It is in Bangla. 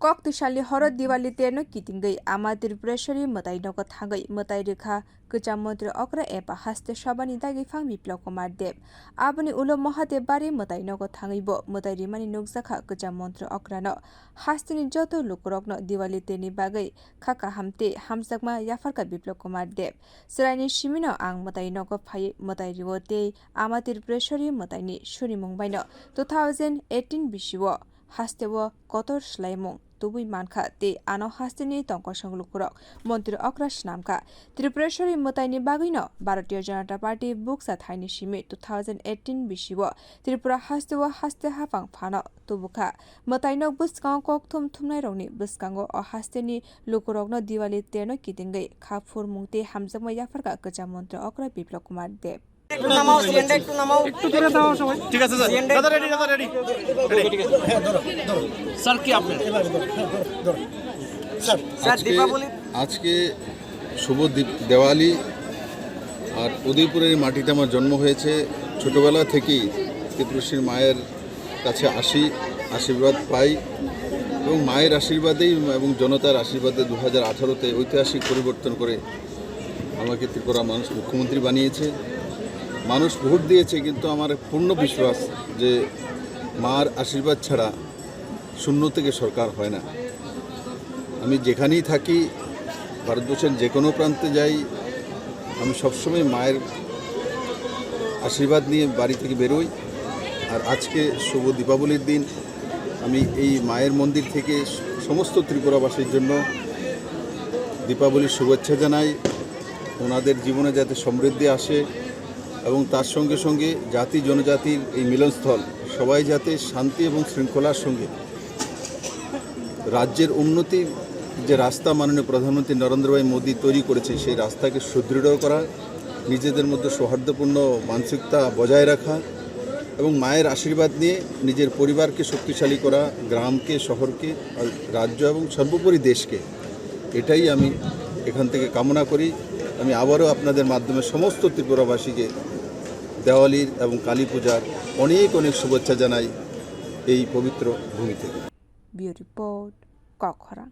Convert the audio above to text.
kokti sali horo Diwali terno kitingwi Ama Tripureshwari mwtai nogo thangwi mwtai rwkha kwcham montri okra eba haste sabhani dagiphang Biplab kr.deb aboni ulo mahadev bari mwtai nogo thangwibo mwtai rimani nukjakha kwcham montri okra no haste ni joto lukurokno Diwali terni bagwi khaka hamte hamjakma yafarka Biplab kr.deb swlai ni simino ang mwtai nogo phai mwtai riwo tei Ama Tripureshwari mwtai ni surimung baino 2018 bisio haste wo kotor slaimung tubui mankha te ano haste ni tongkosang lukurok montri okra snamka Tripureshwari mwtai ni bagino Bharatiya Janata Party buksa thaini simi 2018 bisio Tripura haste wo haste hapang phano tubukha mwtai no buskang kok thumnai rokni buskango o haste ni lukurokno Diwali terno kitingwi khapur mungte hamjakma yafarka kwcham montri okra Biplab kr.deb ঠিক আছে স্যার দাদা রেডি স্যার কি আপনি স্যার দীপাবলি আজকে শুভ দিওয়ালি আর উদয়পুরের মাটিতে আমার জন্ম হয়েছে ছোটবেলা থেকেই ত্রিপুরেশ্বরী মায়ের কাছে আসি আশীর্বাদ পাই এবং মায়ের আশীর্বাদেই এবং জনতার আশীর্বাদে 2018-তে ঐতিহাসিক পরিবর্তন করে আমাকে ত্রিপুরা মানুষ মুখ্যমন্ত্রী বানিয়েছে মানুষ ভোট দিয়েছে কিন্তু আমার পূর্ণ বিশ্বাস যে মার আশীর্বাদ ছাড়া শূন্য থেকে সরকার হয় না আমি যেখানেই থাকি ভারতবর্ষের যে কোনো প্রান্তে যাই আমি সবসময় মায়ের আশীর্বাদ নিয়ে বাড়ি থেকে বেরোই আর আজকে শুভ দীপাবলির দিন আমি এই মায়ের মন্দির থেকে সমস্ত ত্রিপুরাবাসীর জন্য দীপাবলির শুভেচ্ছা জানাই ওনাদের জীবনে যাতে সমৃদ্ধি আসে এবং তার সঙ্গে সঙ্গে জাতি জনজাতির এই মিলনস্থল সবাই যাতে শান্তি এবং শৃঙ্খলার সঙ্গে রাজ্যের উন্নতির যে রাস্তা মাননীয় প্রধানমন্ত্রী নরেন্দ্র ভাই মোদী তৈরি করেছে সেই রাস্তাকে সুদৃঢ় করা নিজেদের মধ্যে সৌহার্দ্যপূর্ণ মানসিকতা বজায় রাখা এবং মায়ের আশীর্বাদ নিয়ে নিজের পরিবারকে শক্তিশালী করা গ্রামকে শহরকে রাজ্য এবং সর্বোপরি দেশকে এটাই আমি এখান থেকে কামনা করি আমি আবারও আপনাদের মাধ্যমে সমস্ত ত্রিপুরাবাসীকে দেওয়ালির এবং কালী পূজার অনেক অনেক শুভেচ্ছা জানাই এই পবিত্র ভূমি থেকে। রিপোর্ট কখরা।